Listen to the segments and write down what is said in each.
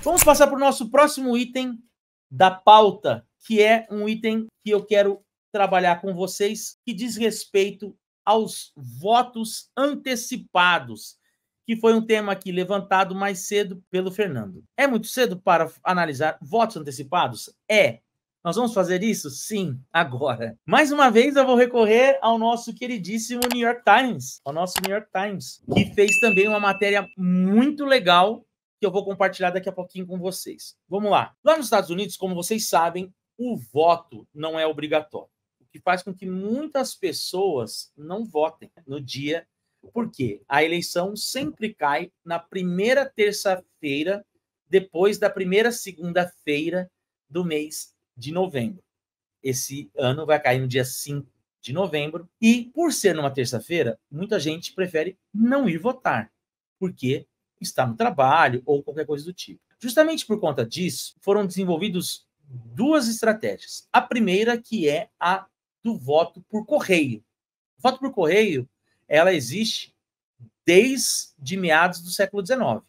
Vamos passar para o nosso próximo item da pauta, que é um item que eu quero trabalhar com vocês, que diz respeito aos votos antecipados, que foi um tema aqui levantado mais cedo pelo Fernando. É muito cedo para analisar votos antecipados? É. Nós vamos fazer isso? Sim, agora. Mais uma vez, eu vou recorrer ao nosso queridíssimo New York Times, que fez também uma matéria muito legal, que eu vou compartilhar daqui a pouquinho com vocês. Vamos lá. Lá nos Estados Unidos, como vocês sabem, o voto não é obrigatório, o que faz com que muitas pessoas não votem no dia, porque a eleição sempre cai na primeira terça-feira, depois da primeira segunda-feira do mês de novembro. Esse ano vai cair no dia 5 de novembro, e por ser numa terça-feira, muita gente prefere não ir votar, porque está no trabalho ou qualquer coisa do tipo. Justamente por conta disso, foram desenvolvidas duas estratégias. A primeira, que é a do voto por correio. O voto por correio, ela existe desde meados do século XIX,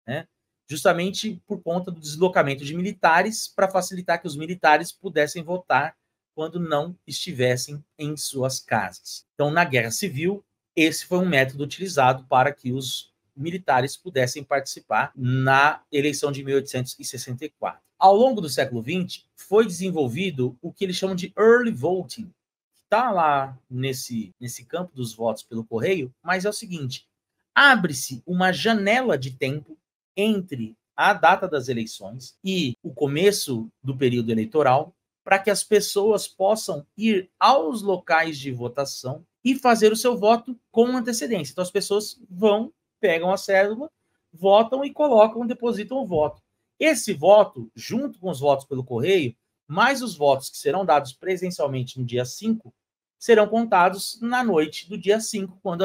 né? Justamente por conta do deslocamento de militares, para facilitar que os militares pudessem votar quando não estivessem em suas casas. Então, na Guerra Civil, esse foi um método utilizado para que os militares pudessem participar na eleição de 1864. Ao longo do século XX, foi desenvolvido o que eles chamam de early voting, que está lá nesse campo dos votos pelo correio, mas é o seguinte: abre-se uma janela de tempo entre a data das eleições e o começo do período eleitoral, para que as pessoas possam ir aos locais de votação e fazer o seu voto com antecedência. Então, as pessoas vão, pegam a cédula, votam e colocam, depositam o voto. Esse voto, junto com os votos pelo correio, mais os votos que serão dados presencialmente no dia 5, serão contados na noite do dia 5, quando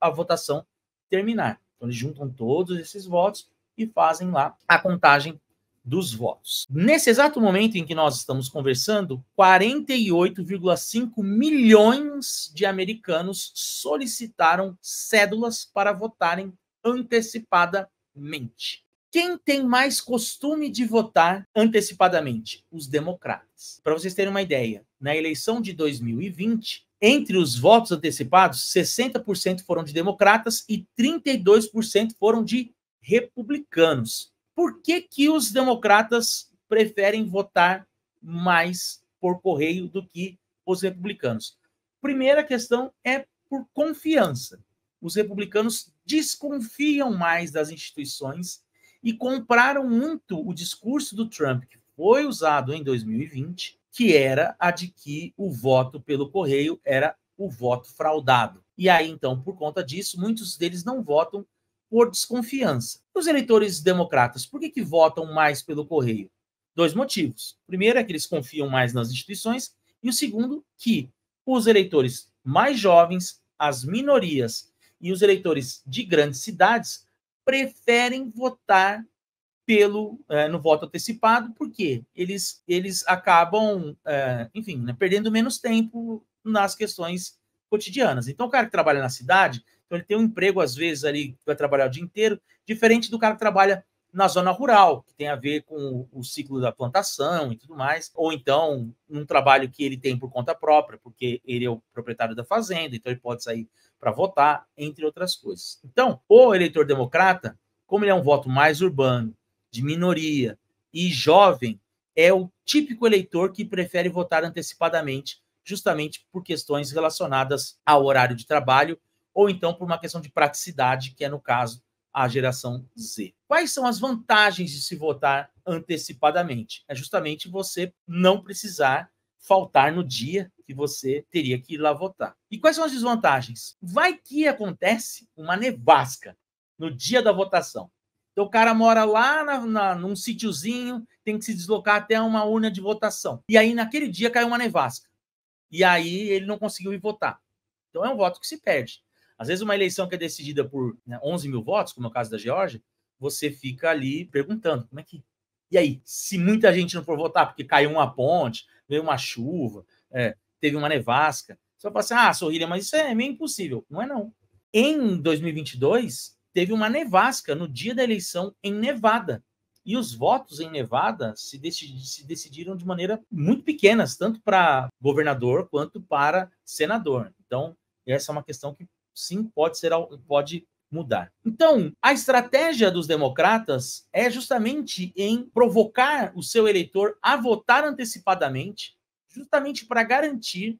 a votação terminar. Então, eles juntam todos esses votos e fazem lá a contagem dos votos. Nesse exato momento em que nós estamos conversando, 48,5 milhões de americanos solicitaram cédulas para votarem antecipadamente. Quem tem mais costume de votar antecipadamente? Os democratas. Para vocês terem uma ideia, na eleição de 2020, entre os votos antecipados, 60% foram de democratas e 32% foram de republicanos. Por que os democratas preferem votar mais por correio do que os republicanos? Primeira questão é por confiança. Os republicanos desconfiam mais das instituições e compraram muito o discurso do Trump, que foi usado em 2020, que era a de que o voto pelo correio era o voto fraudado. E aí, então, por conta disso, muitos deles não votam por desconfiança. Os eleitores democratas, por que votam mais pelo correio? Dois motivos. O primeiro é que eles confiam mais nas instituições, e o segundo, que os eleitores mais jovens, as minorias e os eleitores de grandes cidades preferem votar no voto antecipado, porque eles acabam, enfim, né, perdendo menos tempo nas questões cotidianas. Então, o cara que trabalha na cidade, então ele tem um emprego, às vezes, ali, que vai trabalhar o dia inteiro, diferente do cara que trabalha na zona rural, que tem a ver com o ciclo da plantação e tudo mais, ou então um trabalho que ele tem por conta própria, porque ele é o proprietário da fazenda, então ele pode sair para votar, entre outras coisas. Então, o eleitor democrata, como ele é um voto mais urbano, de minoria e jovem, é o típico eleitor que prefere votar antecipadamente, justamente por questões relacionadas ao horário de trabalho, ou então por uma questão de praticidade, que é, no caso, a geração Z. Quais são as vantagens de se votar antecipadamente? É justamente você não precisar faltar no dia que você teria que ir lá votar. E quais são as desvantagens? Vai que acontece uma nevasca no dia da votação. Então, o cara mora lá num sítiozinho, tem que se deslocar até uma urna de votação. E aí, naquele dia, caiu uma nevasca. E aí, ele não conseguiu ir votar. Então, é um voto que se perde. Às vezes, uma eleição que é decidida por 11 mil votos, como é o caso da Geórgia, você fica ali perguntando, como é que... E aí, se muita gente não for votar, porque caiu uma ponte, veio uma chuva, teve uma nevasca, você vai falar assim, Sorrilha, mas isso é meio impossível. Não é, não. Em 2022... teve uma nevasca no dia da eleição em Nevada. E os votos em Nevada se decidiram de maneira muito pequenas, tanto para governador quanto para senador. Então, essa é uma questão que sim pode mudar. Então, a estratégia dos democratas é justamente em provocar o seu eleitor a votar antecipadamente, justamente para garantir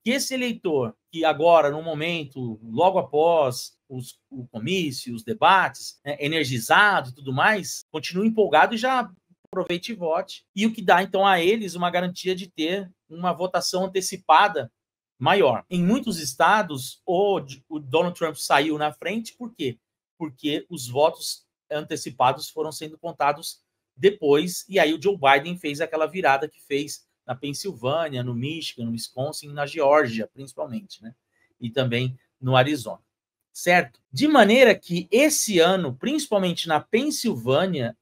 que esse eleitor, que agora, no momento, logo após o comício, os debates, né, energizado e tudo mais, continue empolgado e já aproveite e vote. E o que dá, então, a eles uma garantia de ter uma votação antecipada maior. Em muitos estados, o Donald Trump saiu na frente, por quê? Porque os votos antecipados foram sendo contados depois, e aí o Joe Biden fez aquela virada que fez na Pensilvânia, no Michigan, no Wisconsin, na Geórgia, principalmente, né? E também no Arizona, certo? De maneira que esse ano, principalmente na Pensilvânia,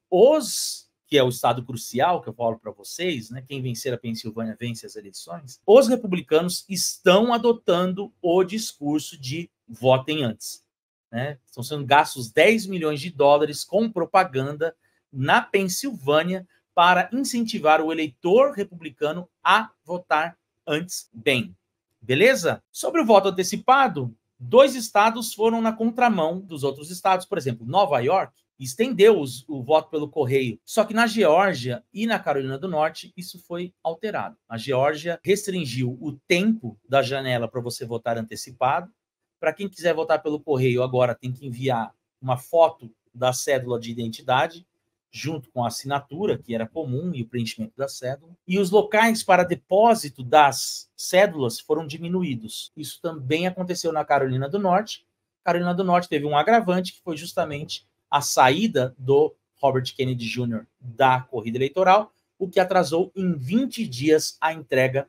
que é o estado crucial que eu falo para vocês, né? Quem vencer a Pensilvânia vence as eleições. Os republicanos estão adotando o discurso de votem antes, né? Estão sendo gastos 10 milhões de dólares com propaganda na Pensilvânia para incentivar o eleitor republicano a votar antes bem. Beleza? Sobre o voto antecipado, 2 estados foram na contramão dos outros estados. Por exemplo, Nova York estendeu o voto pelo correio. Só que na Geórgia e na Carolina do Norte, isso foi alterado. A Geórgia restringiu o tempo da janela para você votar antecipado. Para quem quiser votar pelo correio, agora tem que enviar uma foto da cédula de identidade, junto com a assinatura, que era comum, e o preenchimento da cédula. E os locais para depósito das cédulas foram diminuídos. Isso também aconteceu na Carolina do Norte. Carolina do Norte teve um agravante, que foi justamente a saída do Robert Kennedy Jr. da corrida eleitoral, o que atrasou em 20 dias a entrega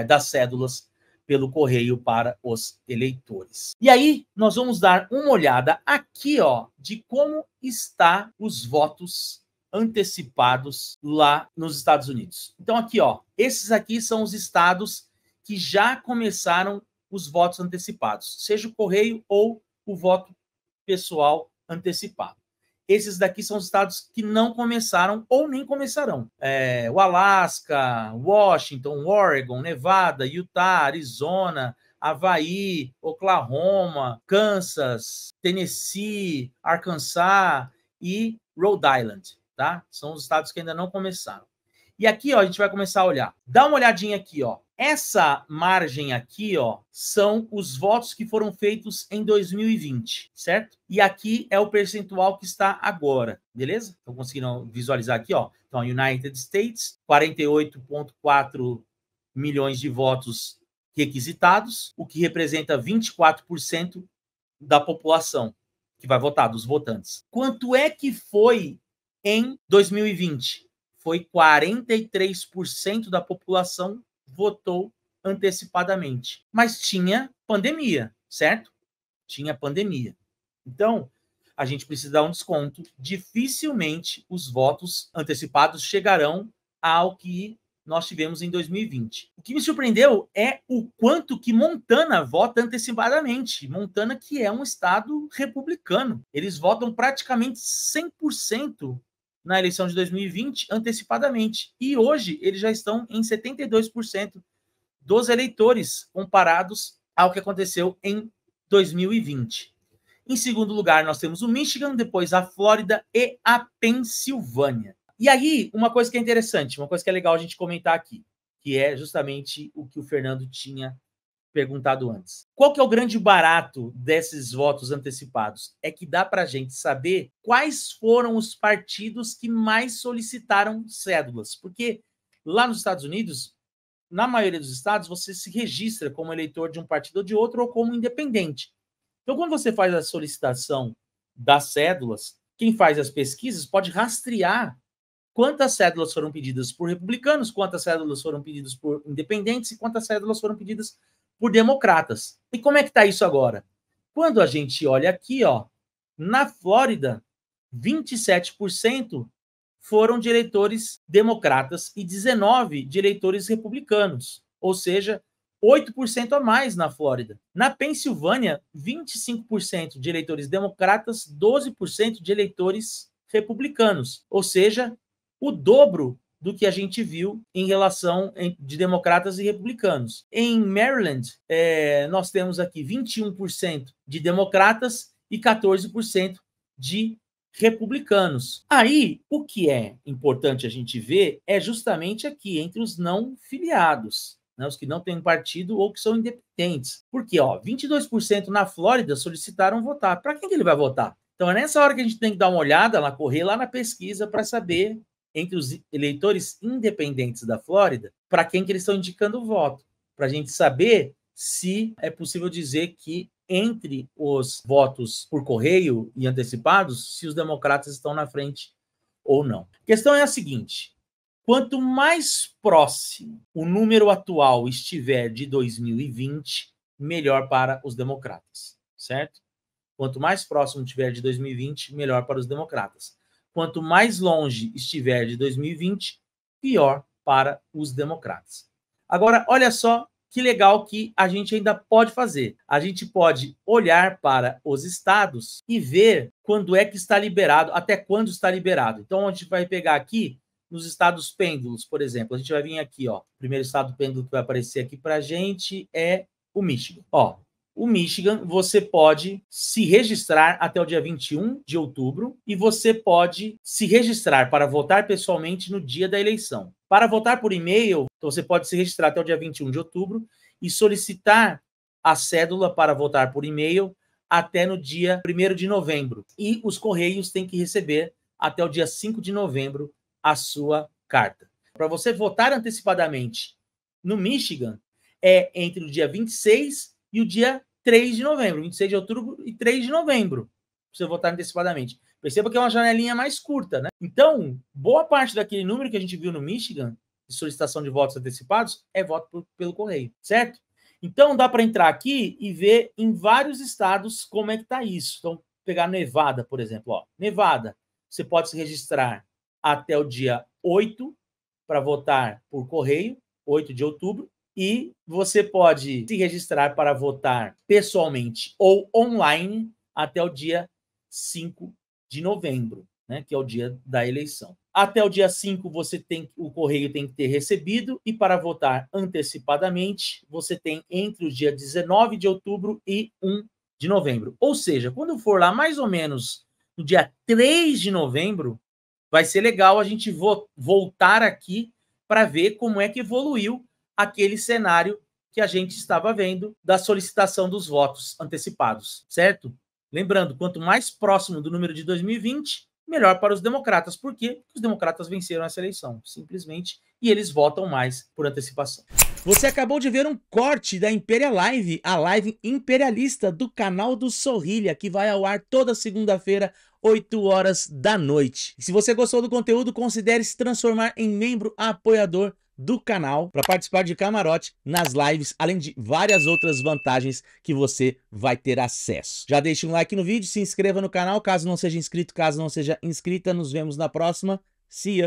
das cédulas pelo correio para os eleitores. E aí, nós vamos dar uma olhada aqui, ó, de como está os votos antecipados lá nos Estados Unidos. Então, aqui, ó, esses aqui são os estados que já começaram os votos antecipados, seja o correio ou o voto pessoal antecipado. Esses daqui são os estados que não começaram ou nem começarão. O Alasca, Washington, Oregon, Nevada, Utah, Arizona, Havaí, Oklahoma, Kansas, Tennessee, Arkansas e Rhode Island, tá? São os estados que ainda não começaram. E aqui, ó, a gente vai começar a olhar. Dá uma olhadinha aqui, ó. Essa margem aqui, ó, são os votos que foram feitos em 2020, certo? E aqui é o percentual que está agora, beleza? Estão conseguindo visualizar aqui, ó. Então, United States, 48,4 milhões de votos requisitados, o que representa 24% da população que vai votar, dos votantes. Quanto é que foi em 2020? Foi 43% da população votou antecipadamente. Mas tinha pandemia, certo? Tinha pandemia. Então, a gente precisa dar um desconto. Dificilmente os votos antecipados chegarão ao que nós tivemos em 2020. O que me surpreendeu é o quanto que Montana vota antecipadamente. Montana, que é um estado republicano. Eles votam praticamente 100% na eleição de 2020 antecipadamente. E hoje eles já estão em 72% dos eleitores comparados ao que aconteceu em 2020. Em segundo lugar, nós temos o Michigan, depois a Flórida e a Pensilvânia. E aí, uma coisa que é interessante, uma coisa que é legal a gente comentar aqui, que é justamente o que o Fernando tinha perguntado antes. Qual que é o grande barato desses votos antecipados? É que dá para a gente saber quais foram os partidos que mais solicitaram cédulas. Porque lá nos Estados Unidos, na maioria dos estados, você se registra como eleitor de um partido ou de outro ou como independente. Então, quando você faz a solicitação das cédulas, quem faz as pesquisas pode rastrear quantas cédulas foram pedidas por republicanos, quantas cédulas foram pedidas por independentes e quantas cédulas foram pedidas por democratas. E como é que está isso agora? Quando a gente olha aqui, ó, na Flórida, 27% foram de eleitores democratas e 19% de eleitores republicanos. Ou seja, 8% a mais na Flórida. Na Pensilvânia, 25% de eleitores democratas, 12% de eleitores republicanos. Ou seja, o dobro do que a gente viu em relação de democratas e republicanos. Em Maryland, nós temos aqui 21% de democratas e 14% de republicanos. Aí, o que é importante a gente ver é justamente aqui, entre os não filiados, né, os que não têm partido ou que são independentes. Porque, 22% na Flórida solicitaram votar. Para quem que ele vai votar? Então, é nessa hora que a gente tem que dar uma olhada, lá, correr lá na pesquisa para saber, entre os eleitores independentes da Flórida, para quem que eles estão indicando o voto. Para a gente saber se é possível dizer que entre os votos por correio e antecipados, se os democratas estão na frente ou não. A questão é a seguinte: quanto mais próximo o número atual estiver de 2020, melhor para os democratas, certo? Quanto mais próximo estiver de 2020, melhor para os democratas. Quanto mais longe estiver de 2020, pior para os democratas. Agora, olha só que legal que a gente ainda pode fazer. A gente pode olhar para os estados e ver quando é que está liberado, até quando está liberado. Então, a gente vai pegar aqui nos estados pêndulos, por exemplo. A gente vai vir aqui, ó. O primeiro estado pêndulo que vai aparecer aqui para a gente é o Michigan. Ó, o Michigan, você pode se registrar até o dia 21 de outubro e você pode se registrar para votar pessoalmente no dia da eleição. Para votar por e-mail, então você pode se registrar até o dia 21 de outubro e solicitar a cédula para votar por e-mail até no dia 1º de novembro. E os Correios têm que receber até o dia 5 de novembro a sua carta. Para você votar antecipadamente no Michigan, é entre o dia 26 e o dia 3 de novembro, 26 de outubro e 3 de novembro, para você votar antecipadamente. Perceba que é uma janelinha mais curta, né? Então, boa parte daquele número que a gente viu no Michigan, de solicitação de votos antecipados, é voto pelo correio, certo? Então, dá para entrar aqui e ver em vários estados como é que está isso. Então, pegar Nevada, por exemplo. Ó, Nevada, você pode se registrar até o dia 8 para votar por correio, 8 de outubro, e você pode se registrar para votar pessoalmente ou online até o dia 5 de novembro, né, que é o dia da eleição. Até o dia 5 o correio tem que ter recebido, e para votar antecipadamente, você tem entre o dia 19 de outubro e 1 de novembro. Ou seja, quando for lá mais ou menos no dia 3 de novembro, vai ser legal a gente voltar aqui para ver como é que evoluiu aquele cenário que a gente estava vendo da solicitação dos votos antecipados, certo? Lembrando, quanto mais próximo do número de 2020, melhor para os democratas. Por quê? Porque os democratas venceram essa eleição, simplesmente, e eles votam mais por antecipação. Você acabou de ver um corte da Imperial Live, a live imperialista do canal do Sorrilha, que vai ao ar toda segunda-feira, 8 horas da noite. E se você gostou do conteúdo, considere se transformar em membro apoiador do canal para participar de camarote nas lives, além de várias outras vantagens que você vai ter acesso. Já deixe um like no vídeo, se inscreva no canal caso não seja inscrito, caso não seja inscrita. Nos vemos na próxima. See ya!